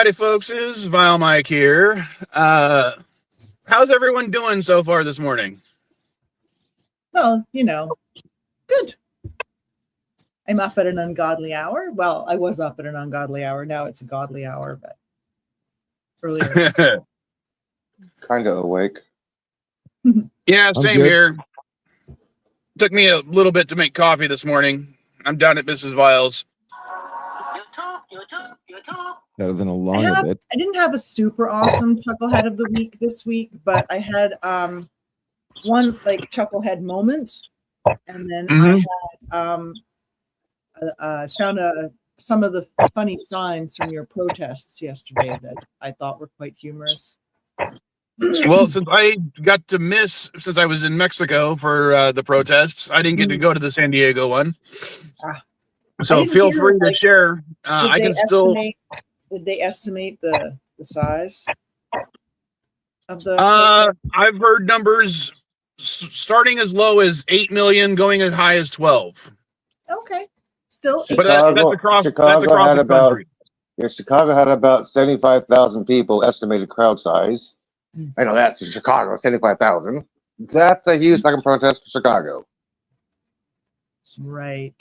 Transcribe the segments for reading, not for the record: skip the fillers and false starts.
Howdy, folks. It's Vile Mike here. How's everyone doing so far this morning? Well, good. I'm up at an ungodly hour. Well, I was up at an ungodly hour. Now it's a godly hour, but earlier. Kind of awake. Yeah, same here. Took me a little bit to make coffee this morning. I'm down at Mrs. Vile's. Better than a long bit. I didn't have a super awesome chucklehead of the week this week, but I had one chucklehead moment, and then I found some of the funny signs from your protests yesterday that I thought were quite humorous. Well, since I got to miss, since I was in Mexico for the protests, I didn't get to go to the San Diego one. So feel free to share. I can still. Did they estimate the size of the? I've heard numbers starting as low as 8 million, going as high as 12. Okay, still. But that's across the country. Yeah, Chicago had about 75,000 people estimated crowd size. I know that's in Chicago, 75,000. That's a huge fucking protest for Chicago. Right.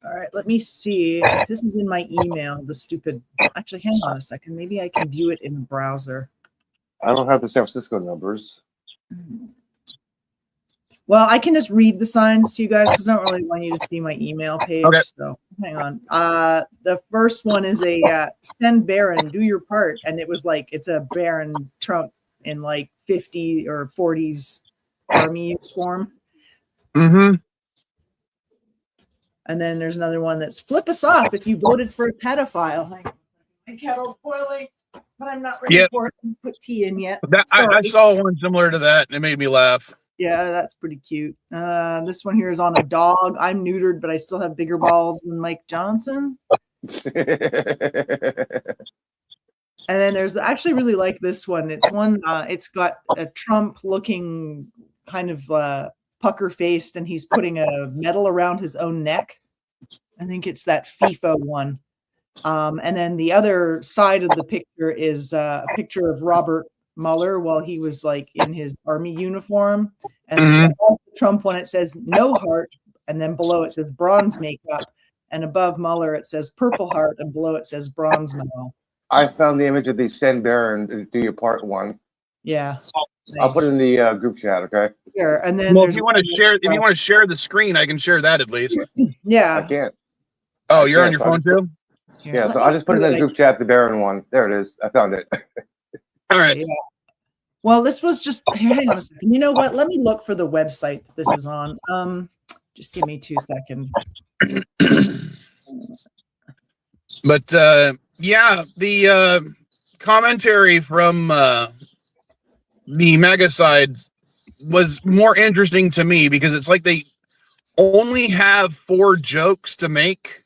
All right, let me see. This is in my email, the stupid. Actually, hang on a second. Maybe I can view it in the browser. I don't have the San Francisco numbers. Well, I can just read the signs to you guys because I don't really want you to see my email page. Okay. So hang on. The first one is a send Barron, do your part. And it was it's a Barron Trump in 50 or 40s army uniform. Mm-hmm. And then there's another one that's flip us off if you voted for a pedophile. My kettle's boiling, but I'm not ready for it to put tea in yet. I saw one similar to that, and it made me laugh. Yeah, that's pretty cute. This one here is on a dog. I'm neutered, but I still have bigger balls than Mike Johnson. And then there's I actually really like this one. It's one. It's got a Trump looking kind of pucker faced, and he's putting a medal around his own neck. I think it's that FIFA one. And then the other side of the picture is a picture of Robert Mueller while he was in his army uniform. And the Trump one, it says no heart, and then below it says bronze makeup, and above Mueller it says purple heart, and below it says bronze medal. I found the image of the Send Barron do your part one. Yeah. Nice. I'll put it in the group chat, okay? Sure. And then if you want to share the screen, I can share that at least. Yeah. I can't. Oh, you're on your phone too? Yeah, so I'll just put it in the group chat, the Barron one. There it is. I found it. All right. Yeah. Well, this was just hang on a second. You know what? Let me look for the website that this is on. Just give me 2 seconds. But the commentary from the mega sides was more interesting to me because it's like they only have 4 jokes to make,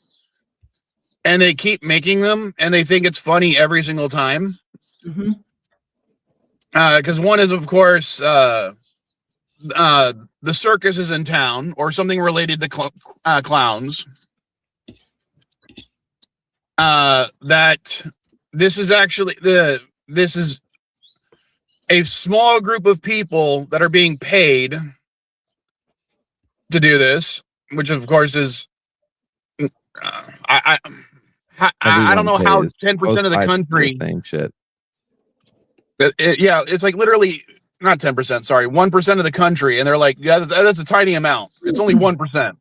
and they keep making them, and they think it's funny every single time. Mm-hmm. Because one is, of course, the circus is in town, or something related to clowns. That this is actually this is a small group of people that are being paid to do this, which of course is I don't know how 10% of the country. Same shit. It's literally not 10%. Sorry, 1% of the country, and they're like, yeah, that's a tiny amount. It's only 1%, and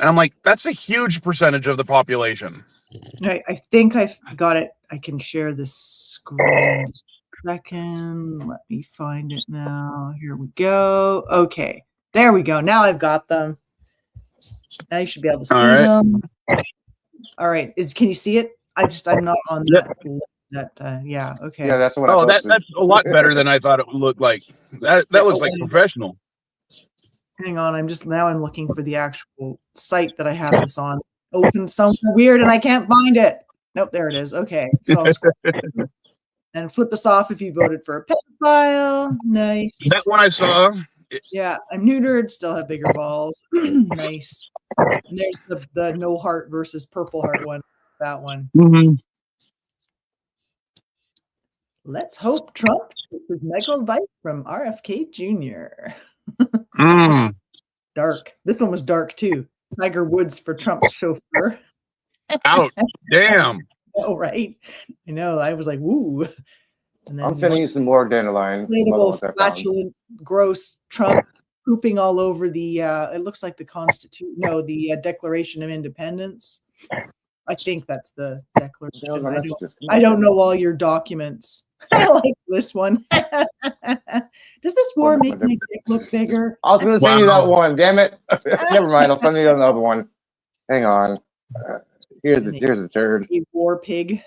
I'm like, that's a huge percentage of the population. I think I've got it. I can share this screen. Just a second. Let me find it now. Here we go. Okay, there we go. Now I've got them. Now you should be able to see them. All right. Can you see it? I'm not on that. Yeah. Okay. Yeah, that's what. Oh, that's a lot better than I thought it would look like. That looks like professional. Hang on. I'm looking for the actual site that I have this on. Open somewhere weird, and I can't find it. Nope, there it is. Okay, so I'll scroll and flip us off if you voted for a pedophile. Nice. That one I saw. Yeah, I'm neutered. Still have bigger balls. Nice. And there's the no heart versus purple heart one. That one. Mm-hmm. Let's hope Trump takes his medical advice from RFK Jr. Mm. Dark. This one was dark too. Tiger Woods for Trump's chauffeur. Ouch. Damn. Oh, right. I know. I was like, woo. And then I'm sending you some more dandelion. inflatable, flatulent, gross Trump pooping all over the it looks like the Constitution. No, the Declaration of Independence. I think that's the Declaration. I don't know all your documents. I like this one. Does this war make my dick look bigger? I was going to send you that one. Damn it! Never mind. I'll send you another one. Hang on. Here's the turd. A war pig.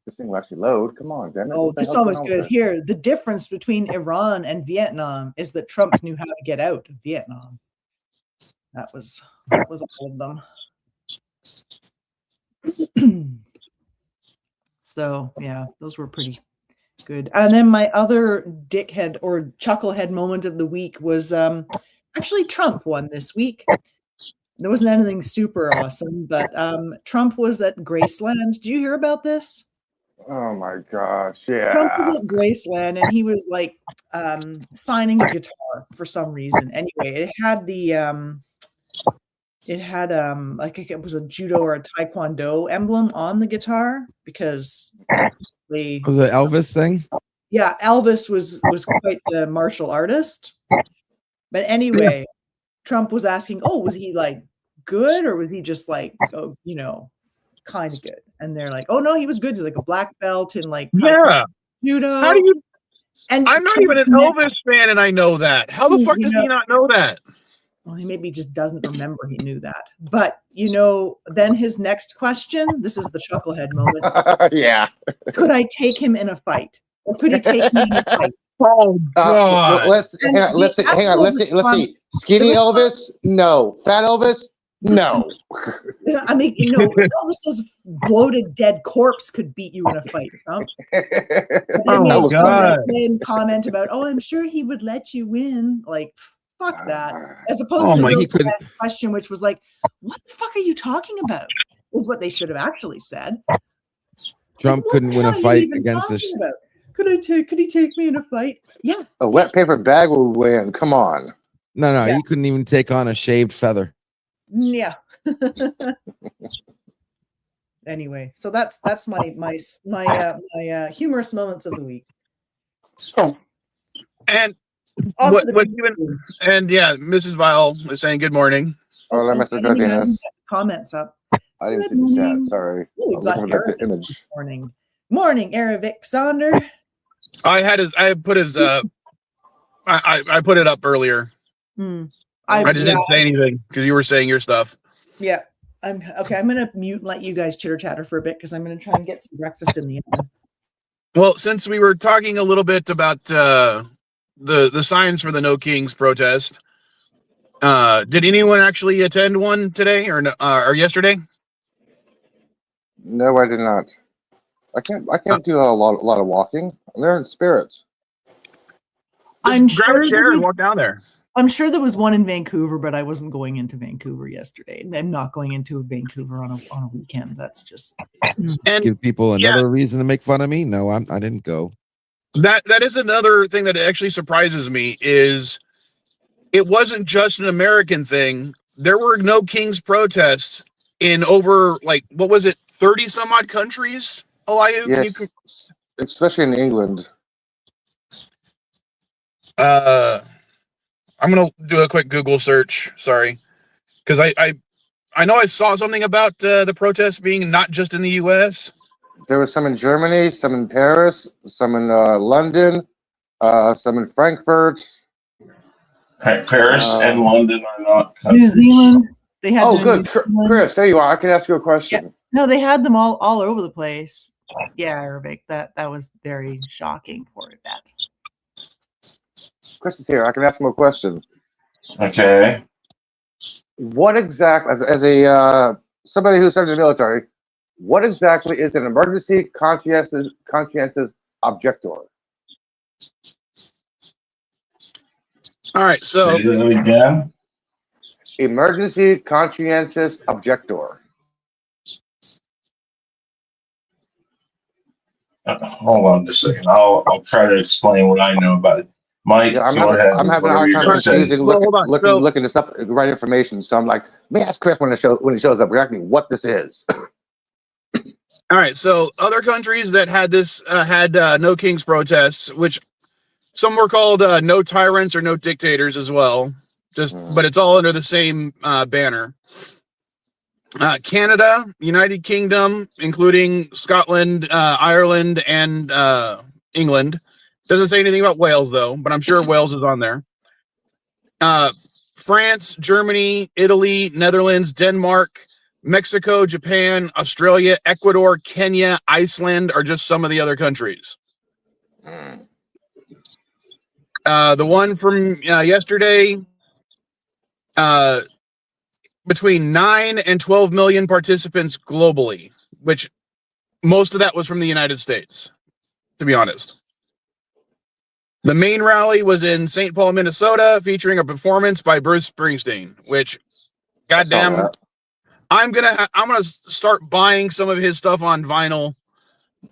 This thing will actually load. Come on, damn it. Oh, this one was good. Here, the difference between Iran and Vietnam is that Trump knew how to get out of Vietnam. That was all of them. So yeah, those were pretty good. And then my other dickhead or chucklehead moment of the week was actually Trump won this week. There wasn't anything super awesome, but Trump was at Graceland. Did you hear about this? Oh my gosh, yeah. Trump was at Graceland and he was like signing a guitar for some reason. Anyway, it had like it was a judo or a taekwondo emblem on the guitar because they Was it Elvis thing? Yeah, Elvis was quite the martial artist. But anyway, Trump was asking, "Oh, was he like good or was he just like, oh, you know, kind of good?" And they're like, "Oh no, he was good. He's like a black belt in like judo." How do you? And I'm not even an Elvis fan, and I know that. How the fuck does he not know that? Well, he maybe just doesn't remember he knew that. But, you know, then his next question, this is the chucklehead moment. Yeah. Could I take him in a fight? Or could he take me in a fight? Oh, God. Let's hang on. Let's see. Skinny Elvis? No. Fat Elvis? No. I mean, you know, Elvis's bloated dead corpse could beat you in a fight. Trump. Oh, my God. Comment about, oh, I'm sure he would let you win. Like, fuck that. As opposed Oh to my, he the question, which was like, what the fuck are you talking about? Is what they should have actually said. Trump couldn't win a fight against this. Could he take me in a fight? Yeah. A wet paper bag will win. Come on. No, Yeah. he couldn't even take on a shaved feather. Yeah. Anyway, so that's my humorous moments of the week. And On what to the even, and yeah, Mrs. Vile is saying good morning. Oh, let Mr. Godinez. Comments up. I didn't see the chat. Sorry. Ooh, we I was got looking at Eric the image. this morning. Morning, Eric Sonder. I put his I put it up earlier. I just didn't say anything because you were saying your stuff. Yeah. I'm gonna mute and let you guys chitter chatter for a bit because I'm gonna try and get some breakfast in the oven. Well, since we were talking a little bit about the signs for the No Kings protest, did anyone actually attend one today or yesterday? No, I did not. I can't do a lot of walking. I'm there in spirit. Just grab a chair and walk down there. I'm sure there was one in Vancouver, but I wasn't going into Vancouver yesterday. And I'm not going into Vancouver on a weekend. That's just and give people another reason to make fun of me. No, I didn't go. That is another thing that actually surprises me is it wasn't just an American thing. There were No Kings protests in over, like, what was it, 30 some odd countries, Elihu? Yes, especially in England. I'm going to do a quick Google search. Sorry. Because I know I saw something about the protests being not just in the U.S. There was some in Germany, some in Paris, some in London, some in Frankfurt. Paris and London are not countries. New Zealand. They had good. Chris, there you are. I can ask you a question. Yeah. No, they had them all over the place. Yeah, Arabic. That was very shocking for that. Chris is here. I can ask him a question. Okay. What exactly, as a somebody who served in the military, what exactly is an emergency conscientious objector? All right, so say that again. Emergency conscientious objector. Hold on just a second. I'll try to explain what I know about it. Mike, Yeah, go ahead. I'm with having a whatever hard you're time gonna say. confusing, Well, hold on. looking this up, the right information. So I'm like, let me ask Chris when he shows up exactly what this is. All right. So other countries that had this had no kings protests, which some were called no tyrants or no dictators as well. But it's all under the same banner. Canada, United Kingdom, including Scotland, Ireland, and England. Doesn't say anything about Wales though, but I'm sure Wales is on there. France, Germany, Italy, Netherlands, Denmark, Mexico, Japan, Australia, Ecuador, Kenya, Iceland are just some of the other countries. The one from yesterday, between 9 and 12 million participants globally, which most of that was from the United States, to be honest. The main rally was in St. Paul, Minnesota, featuring a performance by Bruce Springsteen, which, goddamn, I'm gonna start buying some of his stuff on vinyl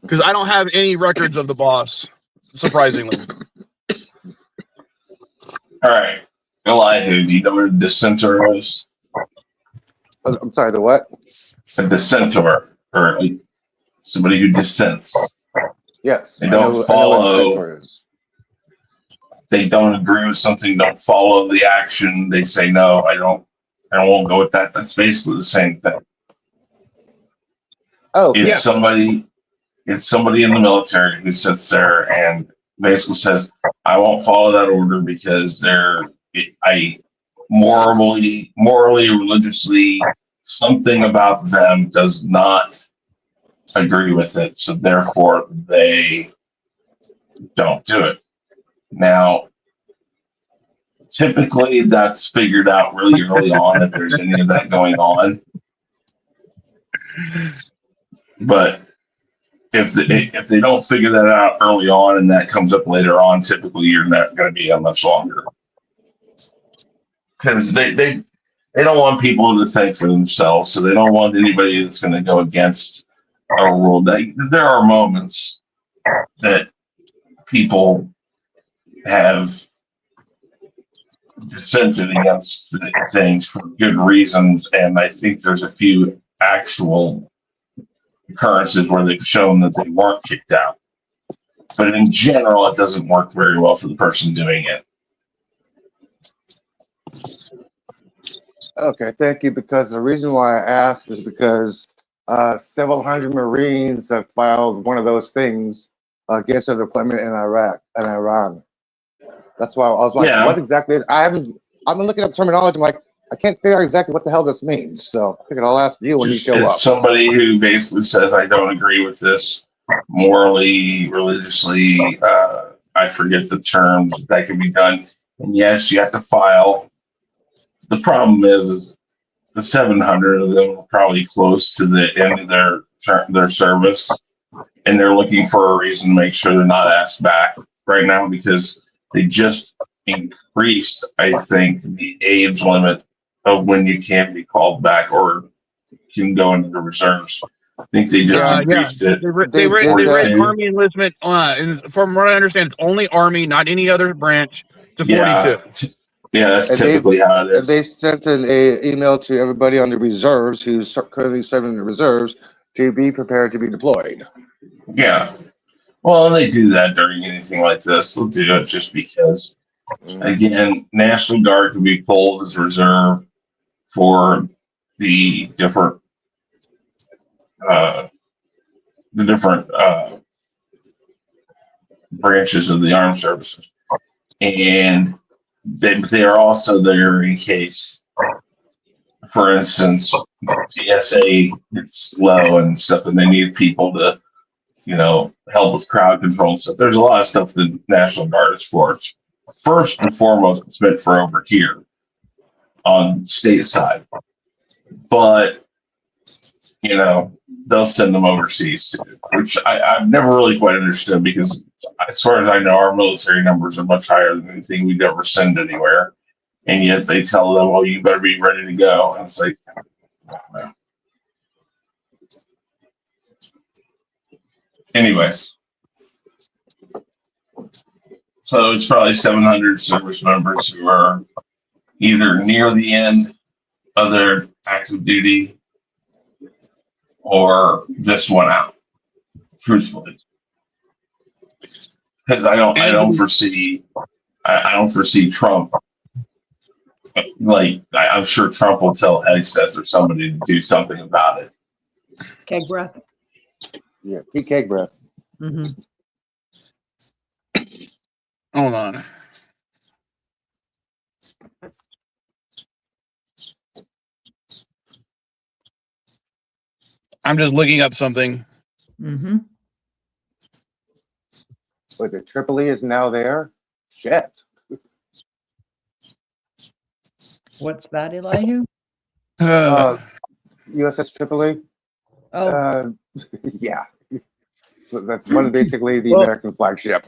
because I don't have any records of the boss, surprisingly. All right. Elihu, do you know what a dissenter is? I'm sorry, the what? A dissenter, or like somebody who dissents. Yes. They don't follow. They don't agree with something, don't follow the action. They say, no, I won't go with that. That's basically the same thing. Oh, It's somebody in the military who sits there and basically says, I won't follow that order because I morally, religiously, something about them does not agree with it. So therefore they don't do it. Now, typically that's figured out really early on if there's any of that going on. But if they don't figure that out early on and that comes up later on, typically you're not going to be on much longer. Because they don't want people to think for themselves, so they don't want anybody that's going to go against a rule. There are moments that people have dissented against things for good reasons, and I think there's a few actual occurrences where they've shown that they weren't kicked out. But in general, it doesn't work very well for the person doing it. Okay, thank you. Because the reason why I asked is because several hundred Marines have filed one of those things against their deployment in Iraq and Iran. That's why I was like, what exactly? I've been looking up terminology. I'm like, I can't figure out exactly what the hell this means. So I figured I'll ask you when you show up. Somebody who basically says, I don't agree with this morally, religiously, I forget the terms that can be done. And yes, you have to file. The problem is the 700 of them are probably close to the end of their service, and they're looking for a reason to make sure they're not asked back right now because they just increased, I think, the age limit of when you can be called back or can go into the reserves. I think they just increased it. They raised Army enlistment. From what I understand, it's only Army, not any other branch, to 42. Yeah, that's typically how it is. They sent an email to everybody on the reserves who's currently serving in the reserves to be prepared to be deployed. Yeah. Well, they do that during anything like this. They'll do it just because, again, National Guard can be pulled as reserve for the different branches of the armed services. And they are also there in case, for instance, TSA gets low and stuff, and they need people to, help with crowd control and stuff. There's a lot of stuff the National Guard is for. It's first and foremost, it's meant for over here on state side. But, they'll send them overseas too, which I've never really quite understood because as far as I know, our military numbers are much higher than anything we'd ever send anywhere. And yet they tell them, well, you better be ready to go. And it's like, well. Anyways, So it's probably 700 service members who are either near the end of their active duty or just went out, truthfully. Because I don't foresee Trump. Like, I'm sure Trump will tell Hegseth or somebody to do something about it. Keg breath. Yeah, PK breath. Mm-hmm. Hold on. I'm just looking up something. Mm-hmm. But the Tripoli is now there. Shit. What's that, Elihu? USS Tripoli. Oh, Yeah. That's one basically the Well- American flagship.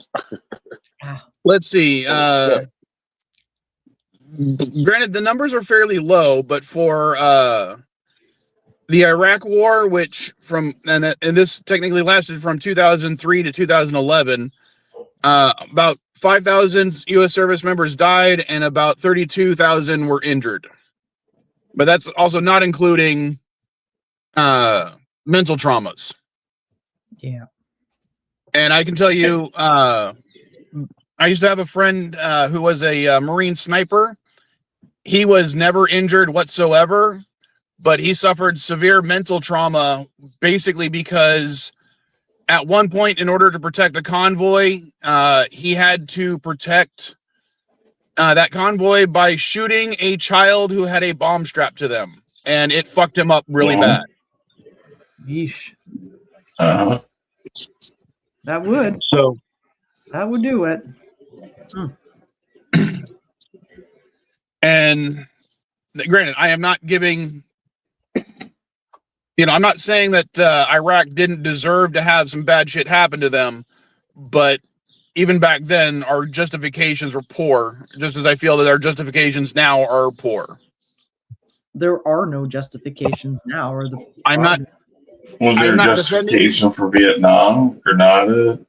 Let's see. Granted, the numbers are fairly low, but for the Iraq War, which and this technically lasted from 2003 to 2011, about 5,000 U.S. service members died and about 32,000 were injured. But that's also not including mental traumas. yeah. And I can tell you, I used to have a friend who was a Marine sniper. He was never injured whatsoever, but he suffered severe mental trauma basically because at one point, in order to protect the convoy, he had to protect that convoy by shooting a child who had a bomb strapped to them. And it fucked him up really bad. Yeesh. Uh-huh. That would. So, That would do it. and granted, I am not giving, I'm not saying that Iraq didn't deserve to have some bad shit happen to them, but even back then, our justifications were poor, just as I feel that our justifications now are poor. There are no justifications now. Or the I'm not. Was there I'm a not justification for Vietnam, Grenada?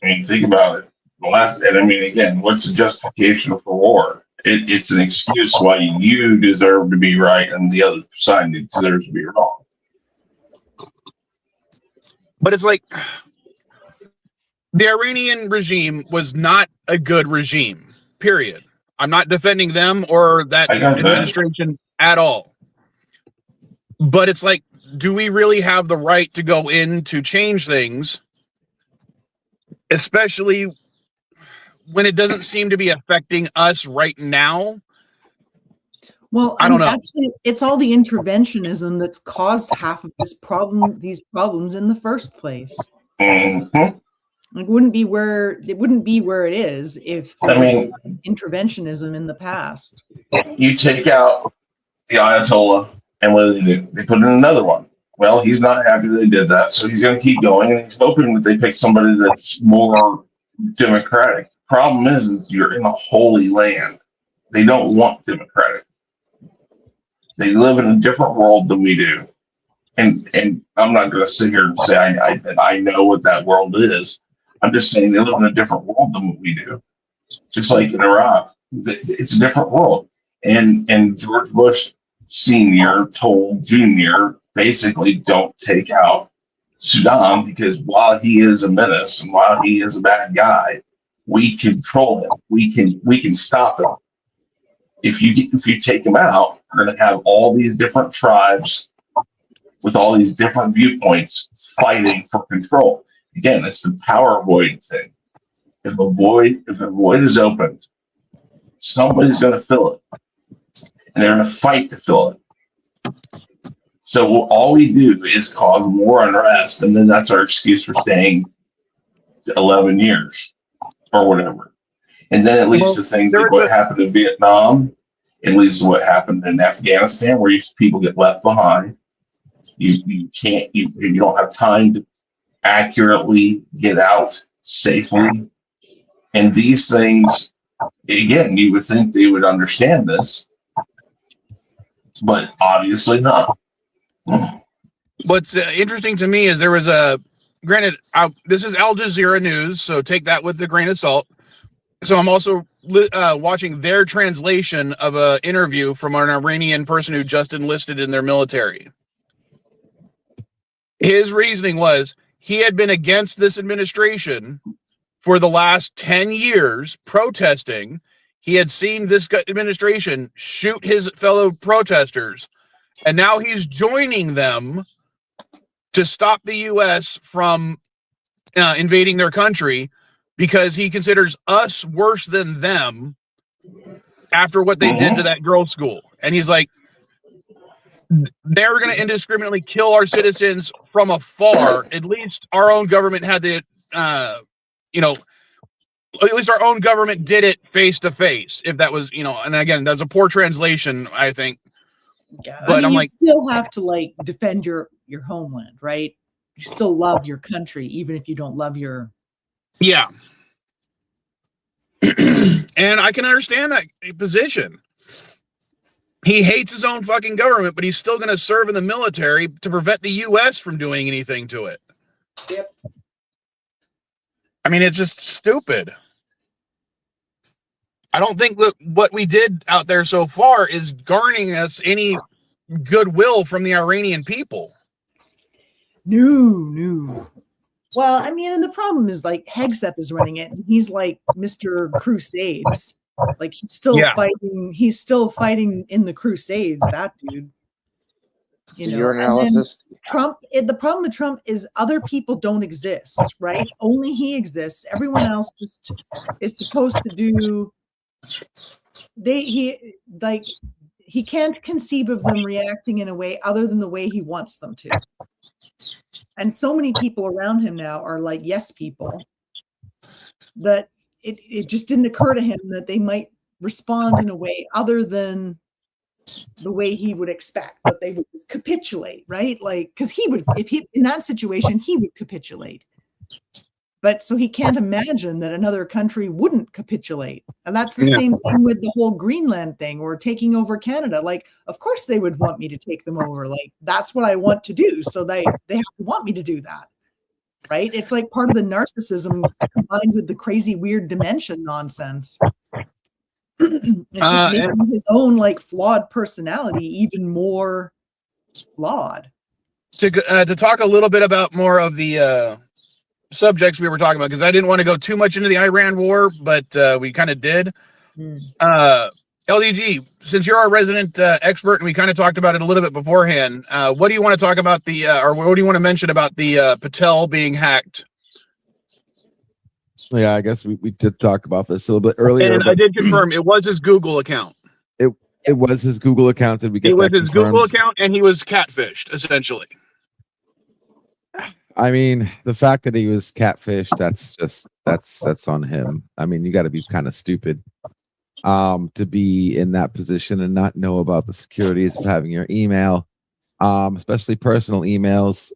I mean, think about it. And I mean, again, what's the justification for war? It's an excuse why you deserve to be right and the other side deserves to be wrong. But it's like the Iranian regime was not a good regime, period. I'm not defending them or that I got that. administration at all. But it's like, do we really have the right to go in to change things, especially when it doesn't seem to be affecting us right now? Well, I don't know. Actually, it's all the interventionism that's caused half of these problems in the first place. Mm-hmm. It wouldn't be where it is if there was interventionism in the past. You take out the Ayatollah, and what do? They put in another one. Well, he's not happy they did that, so he's going to keep going, and he's hoping that they pick somebody that's more democratic. The problem is you're in a holy land. They don't want democratic. They live in a different world than we do. And I'm not going to sit here and say I know what that world is. I'm just saying they live in a different world than what we do. Just like in Iraq, it's a different world. And George Bush Sr. told Jr. basically don't take out Sudan because while he is a menace and while he is a bad guy, we control him. We can stop him. If you take him out, we're going to have all these different tribes with all these different viewpoints fighting for control. Again, it's the power void thing. If a void is opened, somebody's going to fill it, and they're going to fight to fill it. So all we do is cause more unrest, and then that's our excuse for staying 11 years or whatever. And then it leads to things like what happened in Vietnam. It leads to what happened in Afghanistan, where people get left behind. You don't have time to accurately get out safely. And these things, again, you would think they would understand this, but obviously not. What's interesting to me is there was granted, this is Al Jazeera news, so take that with a grain of salt. So I'm also watching their translation of an interview from an Iranian person who just enlisted in their military. His reasoning was he had been against this administration for the last 10 years protesting. He had seen this administration shoot his fellow protesters, and now he's joining them to stop the U.S. from invading their country because he considers us worse than them after what they did to that girls' school. And he's like, they're going to indiscriminately kill our citizens from afar. At least our own government had the, at least our own government did it face to face. If that was, and again, that's a poor translation, I think. Yeah, but I'm you like, still have to like defend your homeland, right? You still love your country, even if you don't love your. Yeah. And I can understand that position. He hates his own fucking government, but he's still going to serve in the military to prevent the U.S. from doing anything to it. Yep. I mean, it's just stupid. I don't think that what we did out there so far is garnering us any goodwill from the Iranian people. No. Well, I mean, and the problem is like Hegseth is running it, and he's like Mr. Crusades. Like he's still fighting. He's still fighting in the Crusades. That dude. Your analysis. Trump. The problem with Trump is other people don't exist, right? Only he exists. Everyone else just is supposed to do. He can't conceive of them reacting in a way other than the way he wants them to. And so many people around him now are like yes people that it just didn't occur to him that they might respond in a way other than the way he would expect, that they would capitulate, right? Like, because he would, if he in that situation, he would capitulate. But so he can't imagine that another country wouldn't capitulate. And that's the same thing with the whole Greenland thing or taking over Canada. Like, of course they would want me to take them over. Like, that's what I want to do. So they have to want me to do that. Right? It's like part of the narcissism combined with the crazy weird dementia nonsense. It's just making his own like flawed personality even more flawed. To talk a little bit about more of the subjects we were talking about, because I didn't want to go too much into the Iran war, but we kind of did. LDG, since you're our resident expert and we kind of talked about it a little bit beforehand, what do you want to talk about or what do you want to mention about the Patel being hacked? Yeah, I guess we did talk about this a little bit earlier. And I did confirm it was his Google account. It was his Google account. Did we get it was that his confirmed? Google account, and he was catfished, essentially. I mean, the fact that he was catfished, that's on him. I mean, you got to be kind of stupid to be in that position and not know about the securities of having your email, especially personal emails.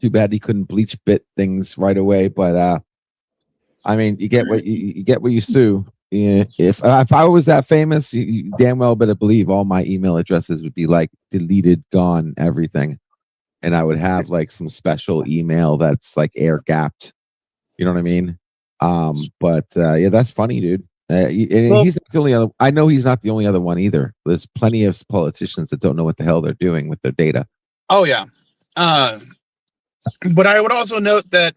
Too bad he couldn't bleach bit things right away, but I mean, you get what you get what you sue. Yeah, if I was that famous, you damn well better believe all my email addresses would be like deleted, gone, everything, and I would have like some special email that's like air gapped. You know what I mean? But yeah, that's funny, dude. He's not the only other. I know he's not the only other one either. There's plenty of politicians that don't know what the hell they're doing with their data. Oh yeah, but I would also note that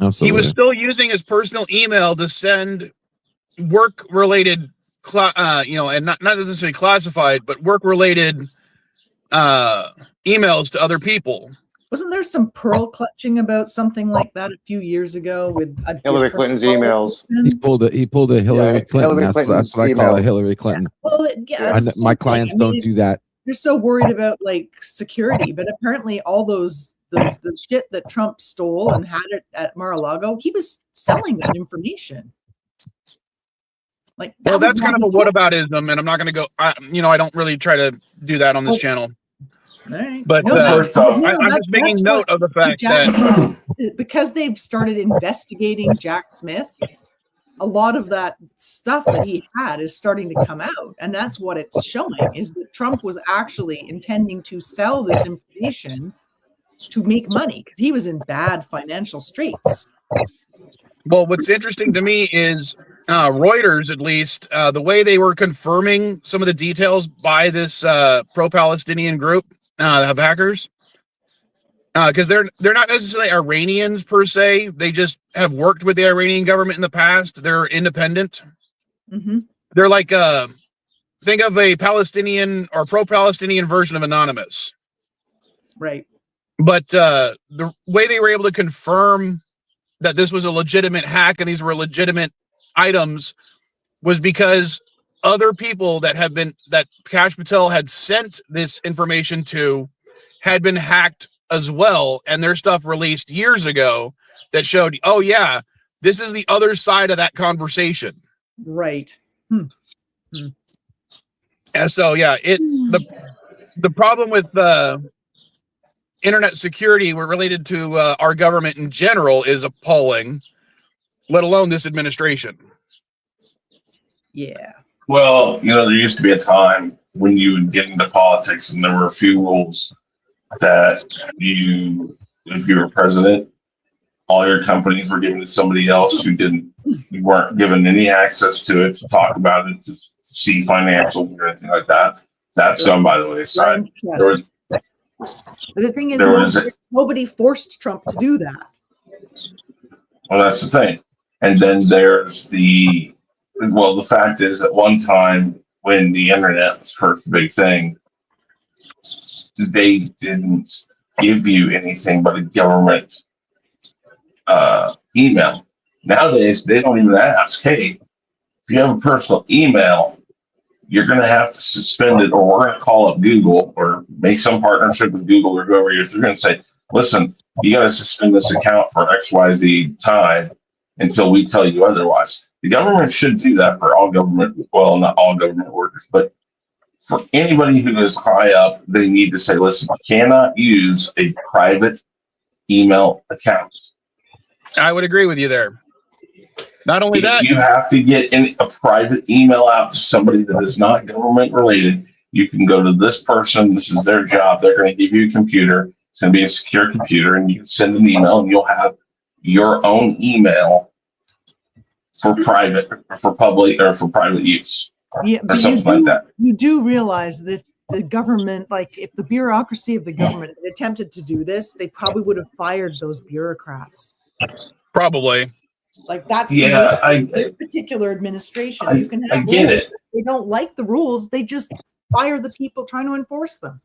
Absolutely. he was still using his personal email to send work-related, and not necessarily classified, but work-related emails to other people. Wasn't there some pearl clutching about something like that a few years ago with Hillary Clinton's emails? He pulled a Hillary Clinton. Hillary That's what I call a Hillary Clinton. Well, My clients don't do that. They're so worried about like security, but apparently all those the shit that Trump stole and had it at Mar-a-Lago, he was selling that information. Like, well, that's kind of a whataboutism, and I'm not going to go. I don't really try to do that on this channel. Right. But I'm just making note of the fact that because they've started investigating Jack Smith, a lot of that stuff that he had is starting to come out, and that's what it's showing is that Trump was actually intending to sell this information to make money because he was in bad financial straits. Well, what's interesting to me is Reuters, at least, the way they were confirming some of the details by this pro-Palestinian group of hackers, because they're not necessarily Iranians per se. They just have worked with the Iranian government in the past. They're independent. Mm-hmm. They're like think of a Palestinian or pro-Palestinian version of Anonymous. Right. But the way they were able to confirm that this was a legitimate hack and these were legitimate items was because other people that Kash Patel had sent this information to had been hacked as well, and their stuff released years ago that showed, oh yeah, this is the other side of that conversation. Right. And so yeah, the problem with the internet security were related to our government in general is appalling, let alone this administration. Yeah. Well, there used to be a time when you would get into politics and there were a few rules that if you were president, all your companies were given to somebody else you weren't given any access to it, to talk about it, to see financials or anything like that. That's gone by the wayside. The thing is, nobody forced Trump to do that. Well, that's the thing. And then there's the fact is at one time when the internet was first a big thing, they didn't give you anything but a government email. Nowadays, they don't even ask, hey, if you have a personal email, you're going to have to suspend it, or we're going to call up Google or make some partnership with Google or whoever you're going to say, listen, you got to suspend this account for XYZ time until we tell you otherwise. The government should do that for all government, well, not all government workers, but for anybody who is high up, they need to say, listen, you cannot use a private email account. I would agree with you there. Not only that, you have to get a private email out to somebody that is not government related. You can go to this person. This is their job. They're going to give you a computer. It's going to be a secure computer, and you can send an email, and you'll have your own email for private, or for public, or for private use. Yeah, or something like that. You do realize that the government, like if the bureaucracy of the government had attempted to do this, they probably would have fired those bureaucrats. Probably. Like that's this particular administration. I get it. They don't like the rules. They just fire the people trying to enforce them.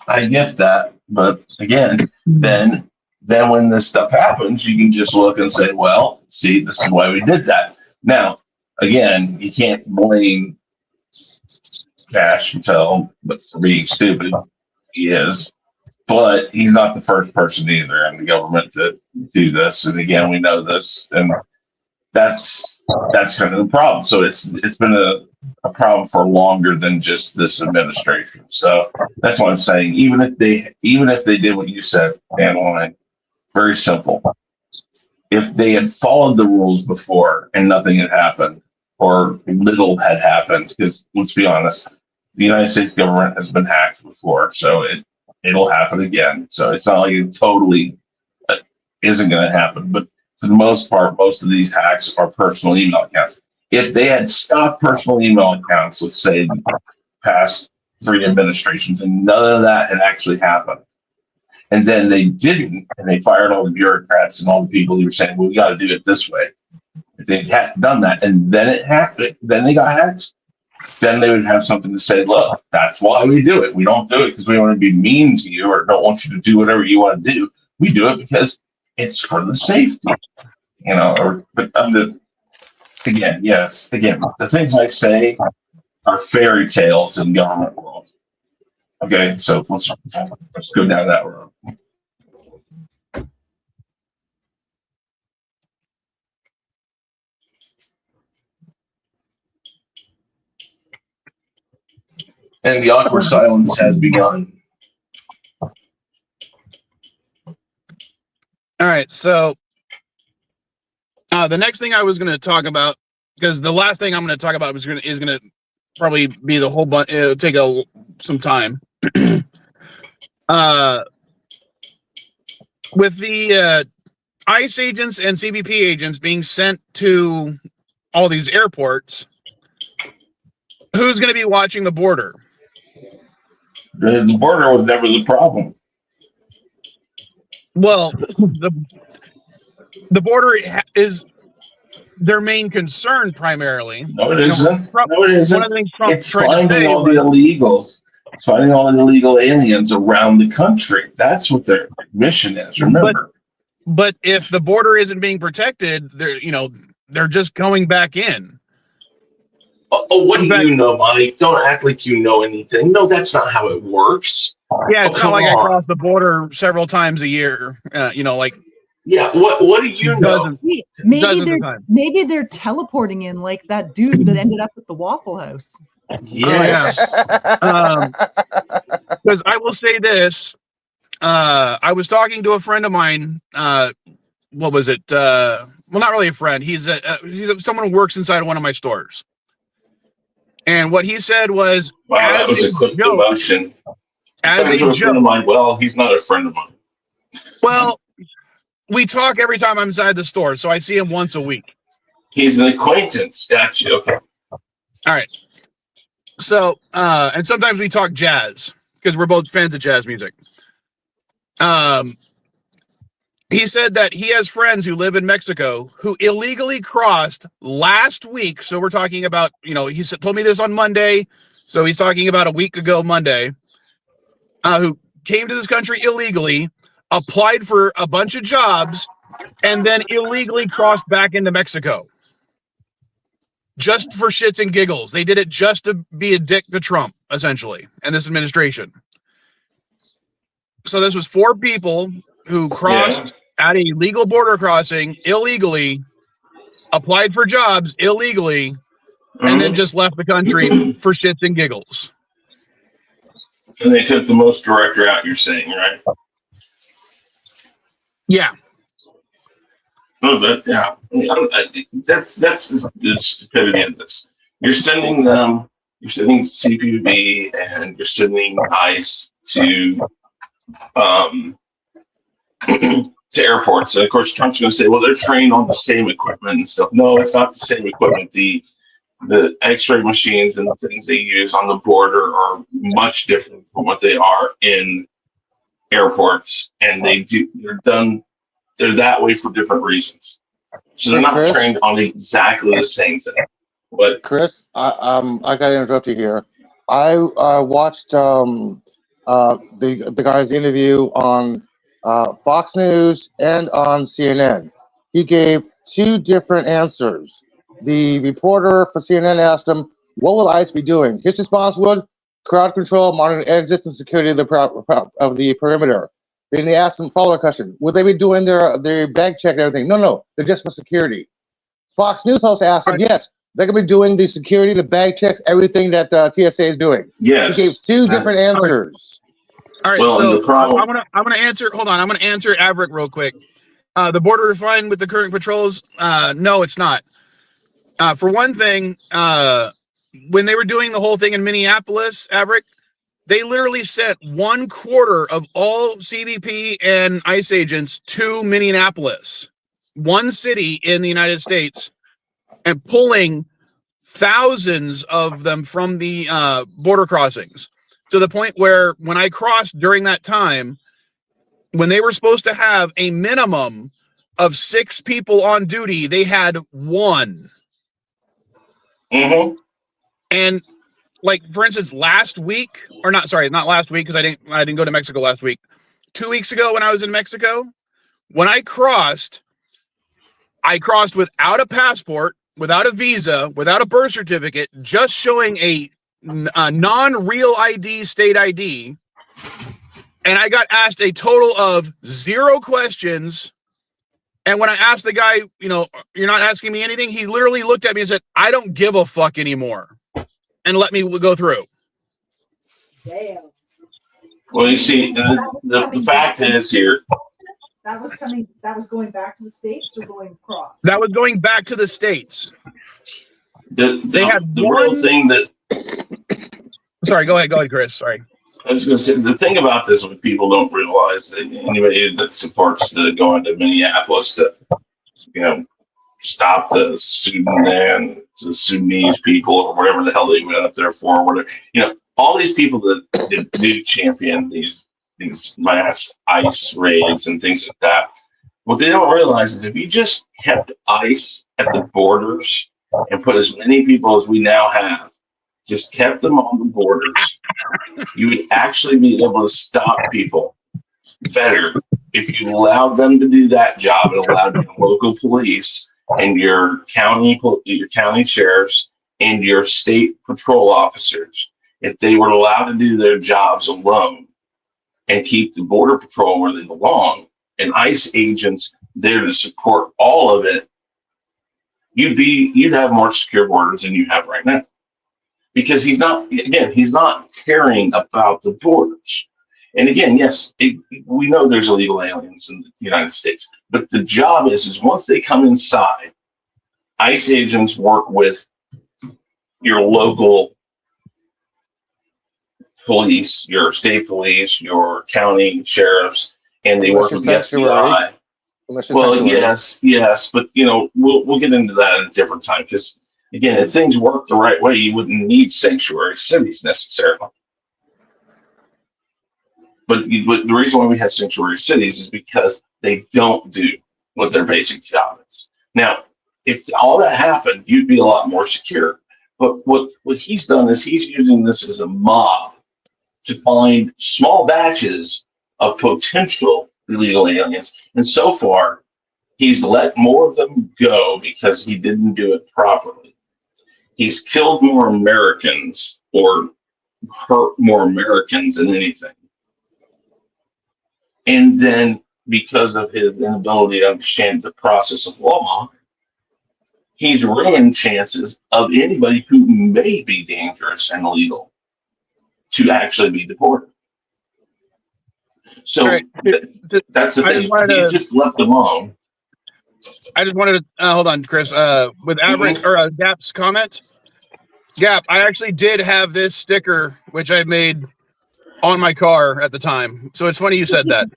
I get that, but again, then when this stuff happens, you can just look and say, well, see, this is why we did that. Now, again, you can't blame Kash Patel, but for being stupid, he is. But he's not the first person either in the government to do this. And again, we know this, and that's kind of the problem. So it's been a problem for longer than just this administration. So that's what I'm saying. Even if they did what you said, Adeline, very simple. If they had followed the rules before and nothing had happened, or little had happened, because let's be honest, the United States government has been hacked before, so it'll happen again. So it's not like it totally isn't going to happen. But for the most part, most of these hacks are personal email accounts. If they had stopped personal email accounts, let's say past 3 administrations, and none of that had actually happened, and then they didn't, and they fired all the bureaucrats and all the people who were saying, well, we got to do it this way. If they hadn't done that, and then then they got hacked, then they would have something to say, look, that's why we do it. We don't do it because we want to be mean to you or don't want you to do whatever you want to do. We do it because it's for the safety, but again, the things I say are fairy tales in government world. Okay, so let's go down that road. And the awkward silence has begun. All right, so the next thing I was going to talk about, because the last thing I'm going to talk about is going to probably be the whole bunch. It'll take some time. With the ICE agents and CBP agents being sent to all these airports, who's going to be watching the border? The border was never the problem. Well, the border is their main concern primarily. No, it isn't. Trump, No, it isn't. one of the things Trump It's tried to finding say all the was, illegals. It's finding all the illegal aliens around the country. That's what their mission is. Remember. But if the border isn't being protected, they're just going back in. Oh, what do you know, Mike? Don't act like you know anything. No, that's not how it works. Yeah, it's not like on. I cross the border several times a year. Yeah, what do you know? Maybe they're teleporting in like that dude that ended up at the Waffle House. Yes. Because I will say this. I was talking to a friend of mine. What was it? Well, not really a friend. He's someone who works inside of one of my stores. And what he said was, wow, that was a quick demotion. As a joke, friend of mine. Well, he's not a friend of mine. Well, we talk every time I'm inside the store, so I see him once a week. He's an acquaintance. Gotcha. Okay. All right. So, and sometimes we talk jazz because we're both fans of jazz music. He said that he has friends who live in Mexico who illegally crossed last week. So we're talking about, he told me this on Monday. So he's talking about a week ago, Monday, who came to this country illegally, applied for a bunch of jobs, and then illegally crossed back into Mexico. Just for shits and giggles. They did it just to be a dick to Trump, essentially, and this administration. So this was 4 people who crossed at a legal border crossing illegally, applied for jobs illegally, and then just left the country for shits and giggles. And they took the most direct route, you're saying, right? Yeah. No, that's the stupidity of this. You're sending CPB and you're sending ICE to airports. And of course, Trump's going to say, well, they're trained on the same equipment and stuff. No, it's not the same equipment. The X-ray machines and the things they use on the border are much different from what they are in airports, and they're that way for different reasons. So they're not trained on exactly the same thing. But Chris, I gotta interrupt you here. I watched the guy's interview on Fox News and on CNN. He gave 2 different answers. The reporter for CNN asked him, "What will ICE be doing?" His response was, "Crowd control, monitoring exits, and security of the perimeter." Then they asked him a follow-up question: "Will they be doing their bag check and everything?" No, they're just for security. Fox News host asked him, "Yes, they're gonna be doing the security, the bag checks, everything that TSA is doing." Yes, he gave 2 different answers. All right, well, so I'm gonna answer. Hold on, I'm gonna answer Averick real quick. The border is fine with the current patrols. No, it's not. For one thing, when they were doing the whole thing in Minneapolis, Averick, they literally sent 1/4 of all CBP and ICE agents to Minneapolis, one city in the United States, and pulling thousands of them from the border crossings, to the point where when I crossed during that time, when they were supposed to have a minimum of 6 people on duty, they had 1. Mm-hmm. And like, for instance, last week, or not last week, because I didn't go to Mexico last week. 2 weeks ago when I was in Mexico, when I crossed without a passport, without a visa, without a birth certificate, just showing a non-real ID, state ID. And I got asked a total of 0 questions. And when I asked the guy, "You're not asking me anything," he literally looked at me and said, "I don't give a fuck anymore," and let me go through. Damn. Well, you see, the fact is here. That was going back to the States or going across? That was going back to the States. They had the real thing that. Sorry, go ahead, Chris. Sorry. I was going to say the thing about this, what people don't realize, that anybody that supports the going to Minneapolis to, you know, stop the Sudanese people or whatever the hell they went up there for, whatever, you know, all these people that do champion these mass ICE raids and things like that. What they don't realize is if you just kept ICE at the borders and put as many people as we now have, just kept them on the borders, you would actually be able to stop people better if you allowed them to do that job and allowed your local police and your county sheriffs and your state patrol officers, if they were allowed to do their jobs alone and keep the border patrol where they belong and ICE agents there to support all of it, you'd have more secure borders than you have right now. Because he's not caring about the borders. And again, yes, we know there's illegal aliens in the United States, but the job is once they come inside, ICE agents work with your local police, your state police, your county sheriffs, and they work with the FBI. Well, yes, but you know, we'll get into that at a different time because again, if things work the right way, you wouldn't need sanctuary cities necessarily. But the reason why we have sanctuary cities is because they don't do what their basic job is. Now, if all that happened, you'd be a lot more secure. But what he's done is he's using this as a mob to find small batches of potential illegal aliens. And so far, he's let more of them go because he didn't do it properly. He's killed more Americans or hurt more Americans than anything. And then because of his inability to understand the process of law, he's ruined chances of anybody who may be dangerous and illegal to actually be deported. So right. That's the thing. He just left alone. I just wanted to hold on, Chris. With average or Gap's comment, Gap, I actually did have this sticker which I made on my car at the time. So it's funny you said that.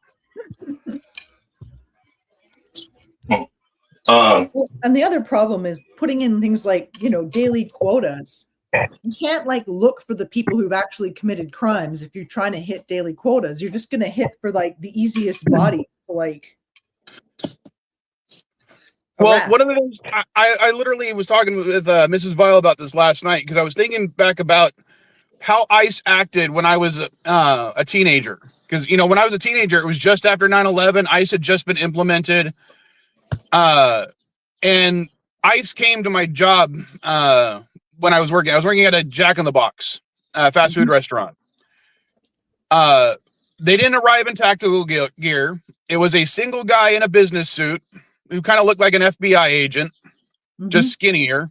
And the other problem is putting in things like, you know, daily quotas. You can't like look for the people who've actually committed crimes if you're trying to hit daily quotas. You're just going to hit for like the easiest body to like. Well, one of the things I literally was talking with Mrs. Vile about this last night because I was thinking back about how ICE acted when I was a teenager. Because, you know, when I was a teenager, it was just after 9/11. ICE had just been implemented. And ICE came to my job when I was working. I was working at a Jack in the Box fast food restaurant. They didn't arrive in tactical gear. It was a single guy in a business suit who kind of looked like an FBI agent, just skinnier.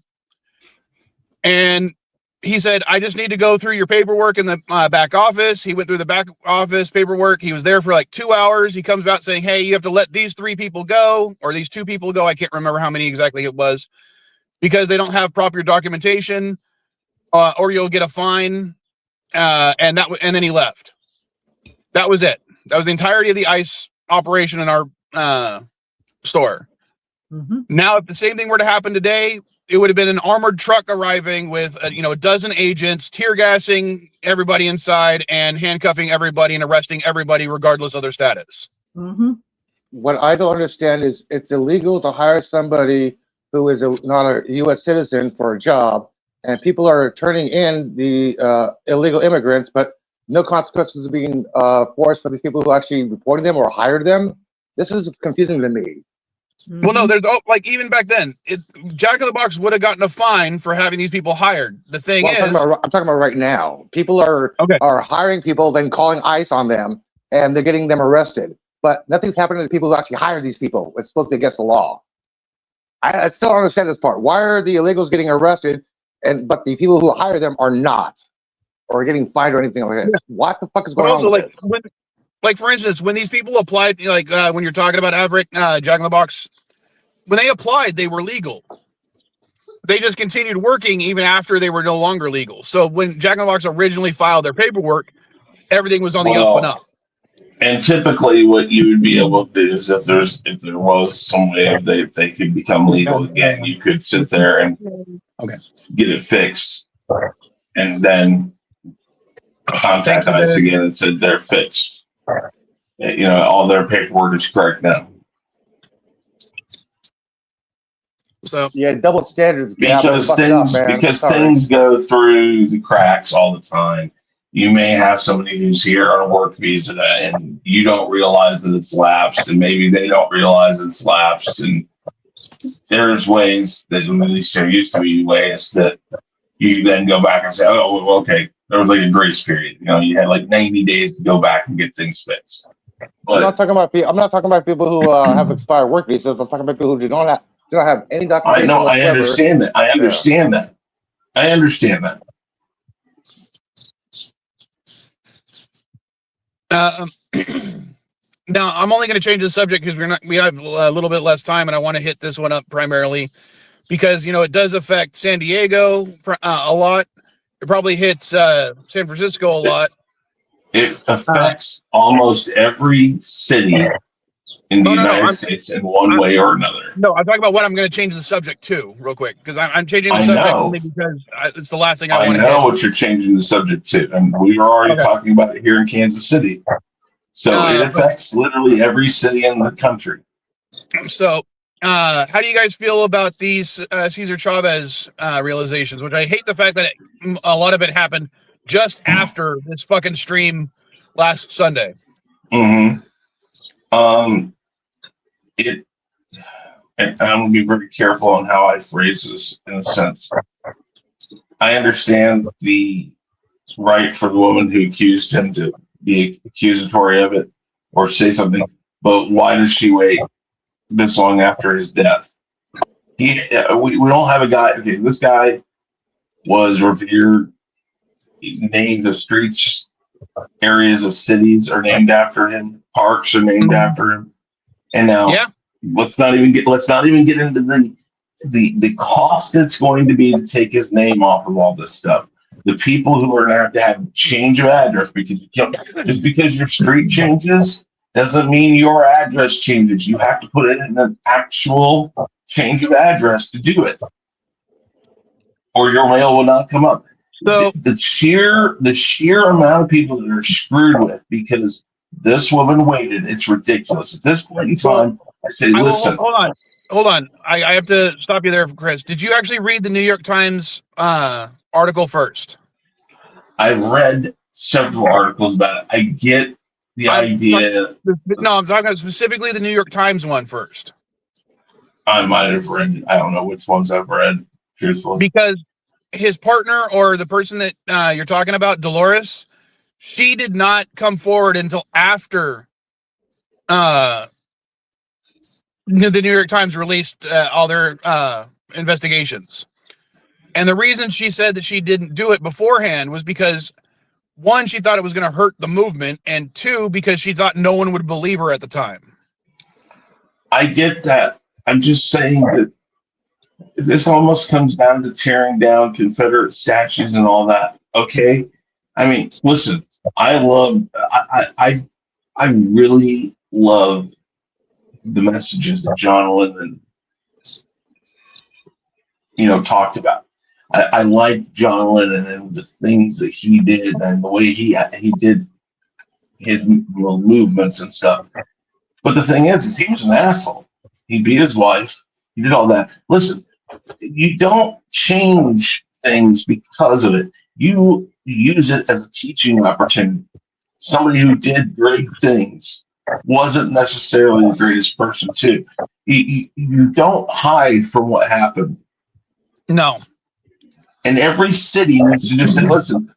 And he said, I just need to go through your paperwork in the back office. He went through the back office paperwork. He was there for like 2 hours. He comes out saying, hey, you have to let these 3 people go or these 2 people go. I can't remember how many exactly it was because they don't have proper documentation or you'll get a fine. And then he left. That was it. That was the entirety of the ICE operation in our store. Now, if the same thing were to happen today, it would have been an armored truck arriving with, a dozen agents, tear gassing everybody inside and handcuffing everybody and arresting everybody regardless of their status. What I don't understand is it's illegal to hire somebody who is not a U.S. citizen for a job, and people are turning in the illegal immigrants, but no consequences are being forced for these people who actually reported them or hired them. This is confusing to me. Well, no, there's like even back then, Jack in the Box would have gotten a fine for having these people hired. The thing is, I'm talking about right now. People are hiring people, then calling ICE on them, and they're getting them arrested. But nothing's happening to the people who actually hired these people. It's supposed to be against the law. I still don't understand this part. Why are the illegals getting arrested, but the people who hire them are not, or getting fined or anything like that? What the fuck is going on with this? Like, for instance, when these people applied, like when you're talking about Averick, Jack in the Box, when they applied, they were legal. They just continued working even after they were no longer legal. So when Jack in the Box originally filed their paperwork, everything was on the up and up. And typically, what you would be able to do is if there was some way of they could become legal again, you could sit there and get it fixed, and then contact ICE again and said they're fixed. You know, all their paperwork is correct now. So yeah, double standards. Because things go through the cracks all the time. You may have somebody who's here on a work visa and you don't realize that it's lapsed, and maybe they don't realize it's lapsed. And there's ways that, at least there used to be ways that you then go back and say, oh, well, okay, there was like a grace period. You know, you had like 90 days to go back and get things fixed. But I'm not talking about people who have expired work visas. I'm talking about people who do not have any documentation. I know. whatsoever. I understand that. I understand that. I understand that. Now I'm only going to change the subject because we have a little bit less time, and I want to hit this one up primarily because, you know, it does affect San Diego a lot. It probably hits San Francisco a lot. It affects almost every city in the United States in one way or another. No, I'm talking about what I'm going to change the subject to real quick, because I'm changing the subject only because it's the last thing I want to hit. I know what you're changing the subject to, and we were already talking about it here in Kansas City. So it affects literally every city in the country. So how do you guys feel about these Cesar Chavez realizations, which I hate the fact that a lot of it happened just after this fucking stream last Sunday? Mm-hmm. And I'm going to be very careful on how I phrase this in a sense. I understand the right for the woman who accused him to be accusatory of it or say something, but why does she wait this long after his death? We don't have a guy. Okay, this guy was revered. Names of streets, areas of cities are named after him. Parks are named after him. And now, let's not even get into the cost it's going to be to take his name off of all this stuff. The people who are going to have to have change of address because just because your street changes doesn't mean your address changes. You have to put it in an actual change of address to do it, or your mail will not come up. So the sheer amount of people that are screwed with because this woman waited, it's ridiculous. At this point in time, I say, listen. Hold on. I have to stop you there, Chris. Did you actually read the New York Times article first? I've read several articles about it. I get the idea. No, I'm talking about specifically the New York Times one first. I might have read it. I don't know which ones I've read, truthfully. Because his partner or the person that you're talking about, Dolores, she did not come forward until after the New York Times released all their investigations. And the reason she said that she didn't do it beforehand was because, one, she thought it was going to hurt the movement, and two, because she thought no one would believe her at the time. I get that. I'm just saying that this almost comes down to tearing down Confederate statues and all that. Okay, I mean, listen, I really love the messages that John Lennon, talked about. I like John Lennon and the things that he did and the way he did his movements and stuff. But the thing is he was an asshole. He beat his wife. He did all that. Listen, you don't change things because of it. You use it as a teaching opportunity. Somebody who did great things wasn't necessarily the greatest person too. You don't hide from what happened. No. And every city needs to just say, listen,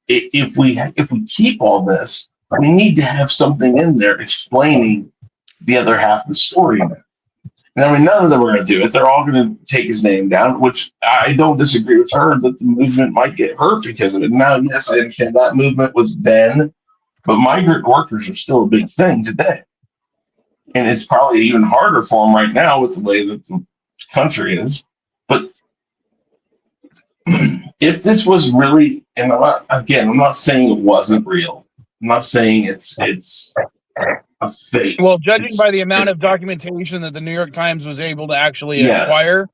if we keep all this, we need to have something in there explaining the other half of the story. And I mean, none of them are going to do it. They're all going to take his name down, which I don't disagree with her that the movement might get hurt because of it. Now, yes, I understand that movement was then, but migrant workers are still a big thing today. And it's probably even harder for them right now with the way that the country is. But if this was really, and I'm not saying it wasn't real, I'm not saying it's a fake. Well, judging It's- by the amount of documentation that the New York Times was able to actually Yes. acquire,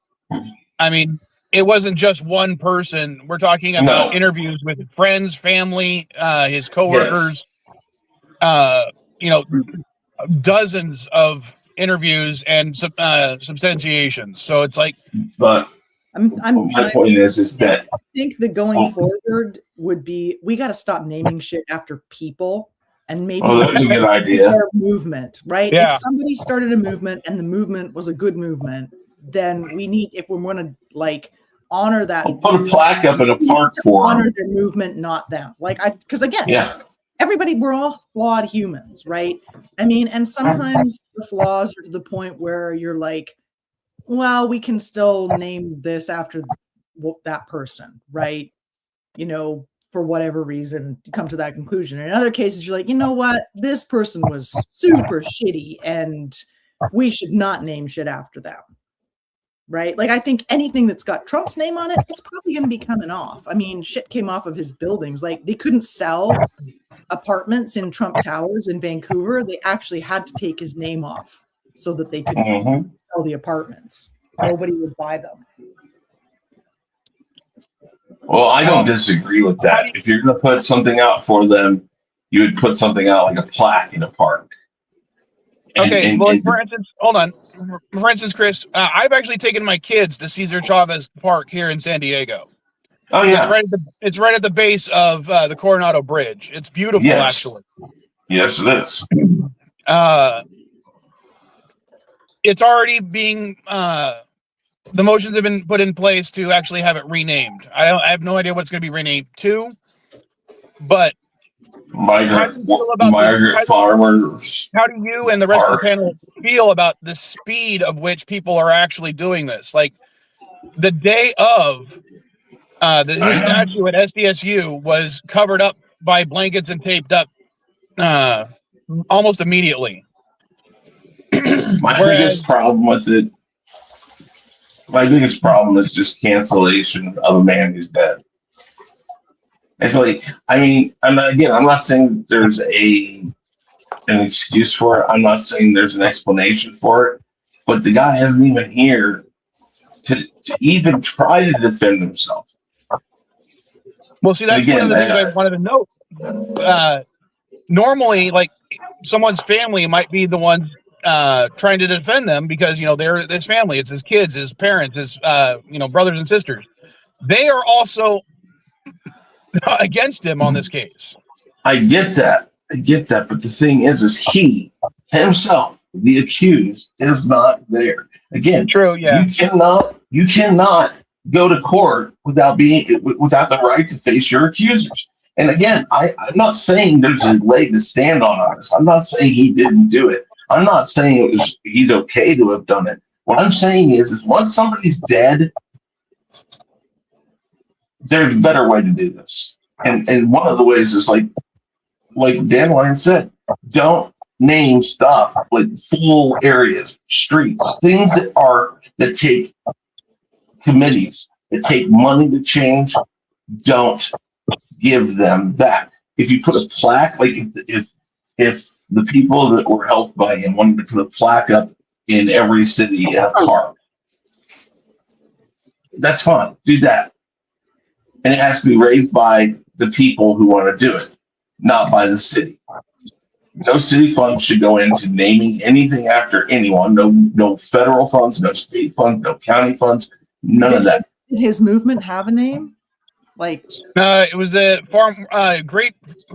I mean, it wasn't just one person. We're talking about No. interviews with friends, family, his coworkers, dozens of interviews and substantiations. So it's like, but my point is that I think the going forward would be we got to stop naming shit after people and maybe that's a good idea. their movement, right? Yeah. If somebody started a movement and the movement was a good movement, then we need, if we want to like honor that, I'll put a plaque up in a park for honor them. their movement, not them. Because again, Yeah. everybody, we're all flawed humans, right? I mean, and sometimes the flaws are to the point where you're like, well, we can still name this after that person, right? For whatever reason, you come to that conclusion. In other cases, you're like, you know what? This person was super shitty and we should not name shit after them, right? Like, I think anything that's got Trump's name on it, it's probably going to be coming off. I mean, shit came off of his buildings. Like, they couldn't sell apartments in Trump Towers in Vancouver. They actually had to take his name off so that they could sell the apartments. Nobody would buy them. Well, I don't disagree with that. If you're going to put something out for them, you would put something out like a plaque in a park. okay, for instance, hold on. For instance, Chris, I've actually taken my kids to Cesar Chavez Park here in San Diego. Oh yeah, it's right at the base of the Coronado Bridge. It's beautiful, actually. Yes, it is. It's already being the motions have been put in place to actually have it renamed. I have no idea what it's going to be renamed to, but migrant farmers. How do you and the rest of the panel feel about the speed of which people are actually doing this? Like the day of his statue at SDSU was covered up by blankets and taped up almost immediately. My biggest problem with it, is just cancellation of a man who's dead. It's like, I mean, I'm not saying there's an excuse for it. I'm not saying there's an explanation for it, but the guy isn't even here to even try to defend himself. Well, see, that's one of the things I wanted to note. Normally, like someone's family might be the one trying to defend them because they're his family, it's his kids, his parents, his brothers and sisters. They are also against him on this case. I get that, but the thing is he himself, the accused, is not there. Again, true, yeah. You cannot go to court without the right to face your accusers. And again, I'm not saying there's a leg to stand on this. I'm not saying he didn't do it. I'm not saying he's okay to have done it. What I'm saying is once somebody's dead, there's a better way to do this. And one of the ways is like Dan Lyon said, don't name stuff like full areas, streets, things that take committees, that take money to change. Don't give them that. If you put a plaque, like if the people that were helped by him wanted to put a plaque up in every city in a park, that's fine. Do that. And it has to be raised by the people who want to do it, not by the city. No city funds should go into naming anything after anyone. No federal funds, no state funds, no county funds, none of that. Did his movement have a name? Like it was the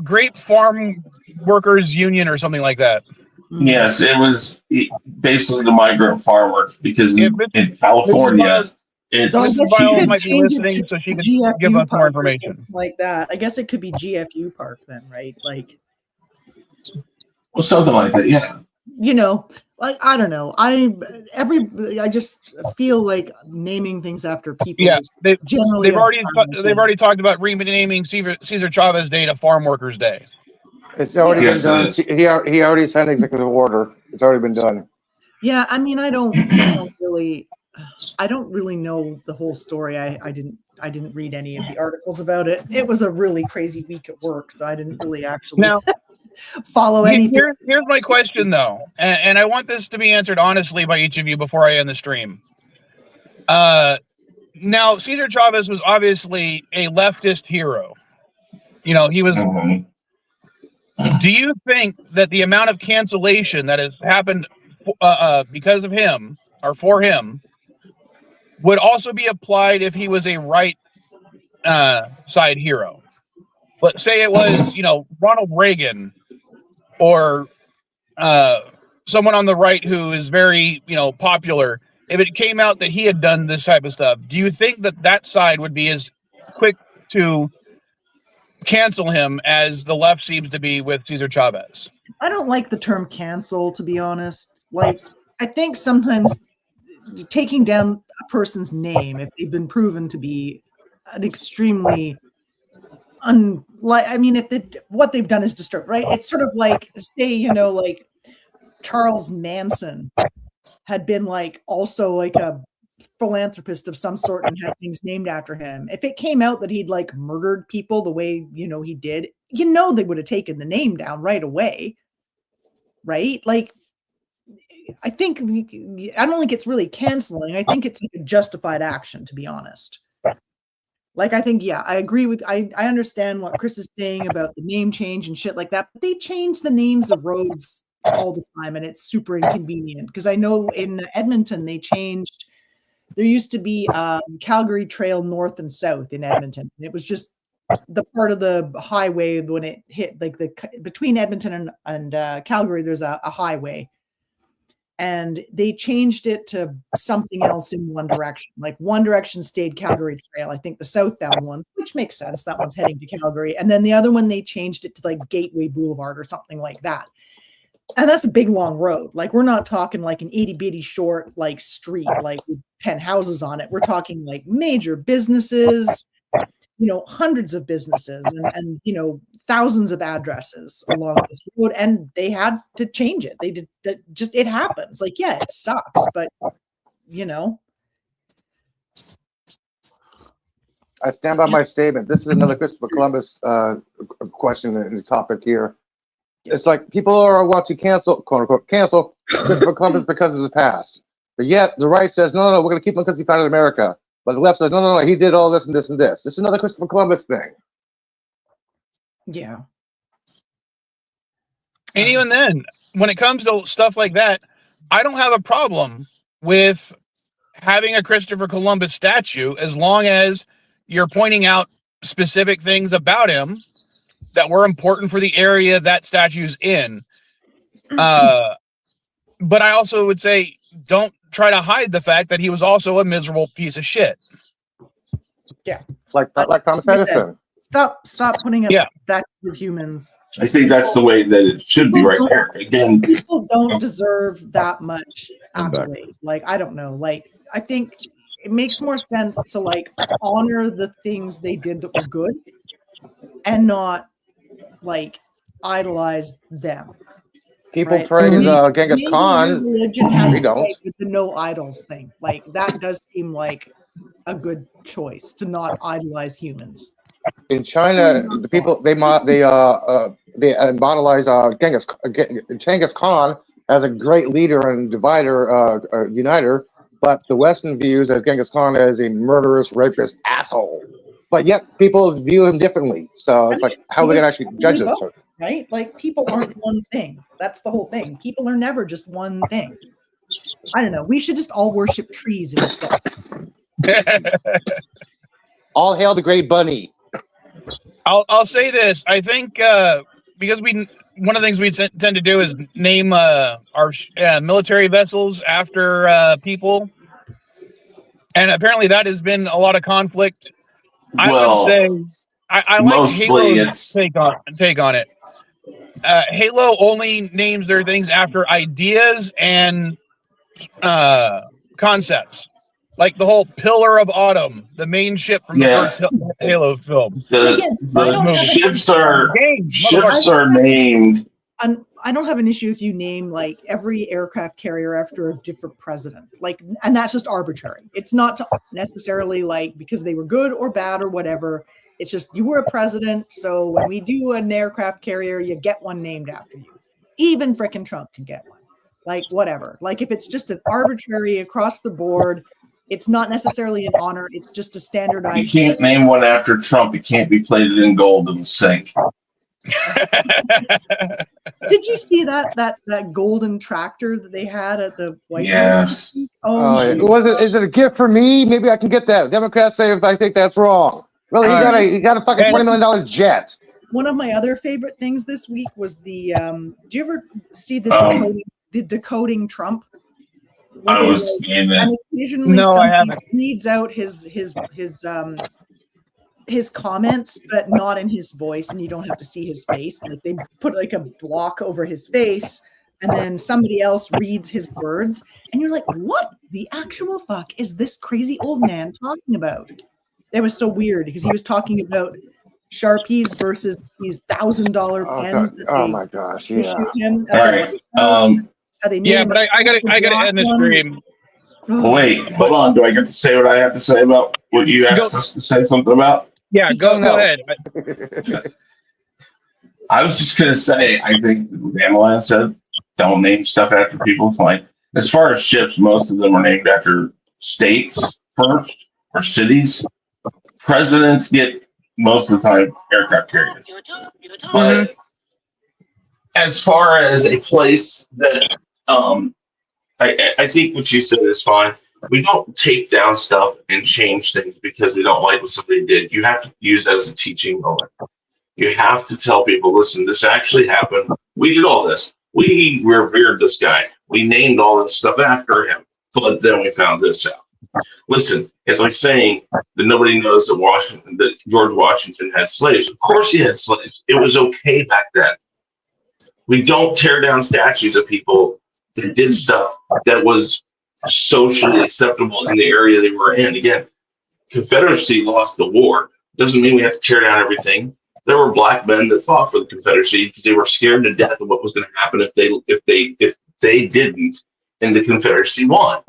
Grape Farm Workers Union or something like that. Yes, it was basically the migrant farmers because in California, Mrs. Biles might be listening, so she can give us more information. Like that. I guess it could be GFU Park then, right? Like, well, something like that, yeah. Like I don't know. I just feel like naming things after people. Yeah, they've already talked about renaming Cesar Chavez Day to Farm Workers Day. It's already been done. He already signed executive order. It's already been done. Yeah, I mean, I don't really know the whole story. I didn't read any of the articles about it. It was a really crazy week at work, so I didn't really actually. Now, follow anything. Here's my question, though, and I want this to be answered honestly by each of you before I end the stream. Now, Cesar Chavez was obviously a leftist hero. You know, he was. Mhm. Do you think that the amount of cancellation that has happened because of him or for him would also be applied if he was a right side hero? Let's say it was, you know, Ronald Reagan or someone on the right who is very, you know, popular. If it came out that he had done this type of stuff, do you think that that side would be as quick to cancel him as the left seems to be with Cesar Chavez? I don't like the term cancel, to be honest. Like, I think sometimes taking down a person's name, if they've been proven to be an extremely what they've done is disturbed, right? It's sort of like, say, you know, like Charles Manson had been like also like a philanthropist of some sort and had things named after him. If it came out that he'd like murdered people the way, you know, he did, you know, they would have taken the name down right away, right? Like, I don't think it's really canceling. I think it's like a justified action, to be honest. Like, I think, yeah, I agree with, I understand what Chris is saying about the name change and shit like that, but they change the names of roads all the time and it's super inconvenient. Because I know in Edmonton, they changed, there used to be Calgary Trail North and South in Edmonton. And it was just the part of the highway when it hit, like between Edmonton and Calgary, there's a highway. And they changed it to something else in one direction. Like one direction stayed Calgary Trail, I think the southbound one, which makes sense. That one's heading to Calgary. And then the other one, they changed it to like Gateway Boulevard or something like that. And that's a big, long road. Like, we're not talking like an itty bitty short, like street, like with 10 houses on it. We're talking like major businesses, you know, hundreds of businesses and you know, thousands of addresses along this road, and they had to change it. They did that. Just, it happens. Like, yeah, it sucks, but you know. I stand by my statement. This is another Christopher Columbus question in the topic here. It's like people want to cancel, quote unquote, cancel Christopher Columbus because of the past. But yet the right says, no, we're going to keep him because he founded America. But the left says, no, he did all this and this and this. This is another Christopher Columbus thing. Yeah. And even then, when it comes to stuff like that, I don't have a problem with having a Christopher Columbus statue as long as you're pointing out specific things about him that were important for the area that statue's in. But I also would say, don't try to hide the fact that he was also a miserable piece of shit. Yeah. Like Thomas Edison. Stop putting up statues of humans. I think that's the way that it should be right there. Again, people don't deserve that much accolade. Like, I don't know. Like, I think it makes more sense to like honor the things they did that were good and not like idolize them. People praise Genghis Khan. Religion has we don't. The no idols thing. Like, that does seem like a good choice to not idolize humans. In China, the people they immortalize Genghis Khan as a great leader and divider, uniter, but the Western views as Genghis Khan as a murderous, rapist, asshole. But yet people view him differently. So it's like, how are we gonna actually judge this? Right? Like, people aren't one thing. That's the whole thing. People are never just one thing. I don't know. We should just all worship trees instead. All hail the great bunny. I'll say this. I think because one of the things we tend to do is name our military vessels after people, and apparently that has been a lot of conflict. I would say I like Halo's take on it. Halo only names their things after ideas and concepts. Like the whole Pillar of Autumn, the main ship from the first Halo film. The ships are named. I don't have an issue if you name like every aircraft carrier after a different president. Like, and that's just arbitrary. It's not necessarily like because they were good or bad or whatever. It's just you were a president, so when we do an aircraft carrier, you get one named after you. Even frickin' Trump can get one. Like, whatever. Like, if it's just an arbitrary across the board, it's not necessarily an honor. It's just a You standardized. can't name one after Trump. It can't be plated in gold and sink. Did you see that golden tractor that they had at the White House? Yes. Oh, geez. is it a gift for me? Maybe I can get that. Democrats say if I think that's wrong. Really, you got a fucking $20 million jet. One of my other favorite things this week was the. Do you ever see the decoding Trump? I was in it. And occasionally, No, I haven't. reads out his comments, but not in his voice, and you don't have to see his face. Like they put like a block over his face, and then somebody else reads his words, and you're like, "What the actual fuck is this crazy old man talking about?" It was so weird because he was talking about Sharpies versus these $1,000 pens. Oh my gosh! Yeah. Issued him at All the right. White House. They made Yeah, him but a I got special to end this black one. stream. Wait, hold on. Do I get to say what I have to say about what you asked us to say something about? Yeah, go ahead. I was just going to say, I think Dandelion said, don't name stuff after people. Fine. As far as ships, most of them are named after states first or cities. Presidents get most of the time aircraft carriers. But as far as a place that, I think what you said is fine. We don't take down stuff and change things because we don't like what somebody did. You have to use that as a teaching moment. You have to tell people, listen, this actually happened. We did all this. We revered this guy. We named all this stuff after him. But then we found this out. Listen, it's like saying that nobody knows that George Washington had slaves. Of course he had slaves. It was okay back then. We don't tear down statues of people that did stuff that was socially acceptable in the area they were in. Again, Confederacy lost the war. Doesn't mean we have to tear down everything. There were black men that fought for the Confederacy because they were scared to death of what was going to happen if they didn't, and the Confederacy won.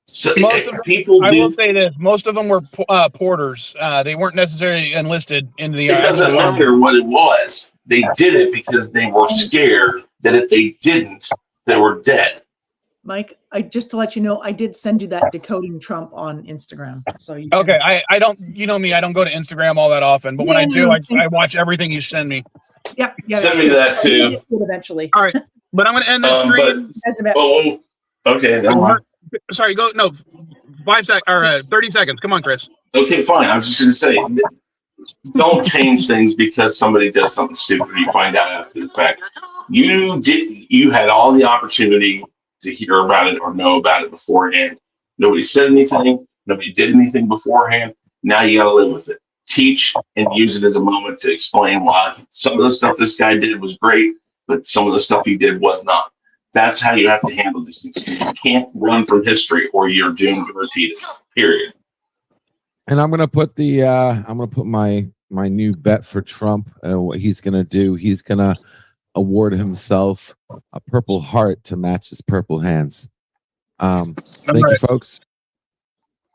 So Most of them, people I will did. say this: most of them were porters. They weren't necessarily enlisted in the. It doesn't matter what it was. They did it because they were scared that if they didn't, they were dead. Mike, just to let you know, I did send you that decoding Trump on Instagram. So you Okay, I don't. You know me. I don't go to Instagram all that often, but when I do, I watch everything you send me. Yeah, Send me that too. Eventually. All right, but I'm going to end this stream. Okay, never mind. Sorry, go. No, 5 seconds or 30 seconds. Come on, Chris. Okay, fine. I was just going to say, don't change things because somebody does something stupid or you find out after the fact. You had all the opportunity to hear about it or know about it beforehand. Nobody said anything. Nobody did anything beforehand. Now you got to live with it. Teach and use it as a moment to explain why some of the stuff this guy did was great, but some of the stuff he did was not. That's how you have to handle these things. You can't run from history or you're doomed to repeat it. Period. And I'm gonna put my new bet for Trump. What he's gonna do? He's gonna award himself a Purple Heart to match his purple hands. Thank you, folks.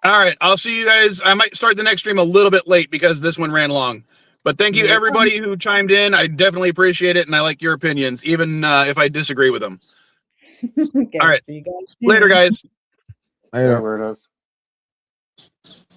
All right, I'll see you guys. I might start the next stream a little bit late because this one ran long. But thank you, everybody who chimed in. I definitely appreciate it, and I like your opinions, even if I disagree with them. Okay, all right, see you guys. Later, guys. Later. Weirdos.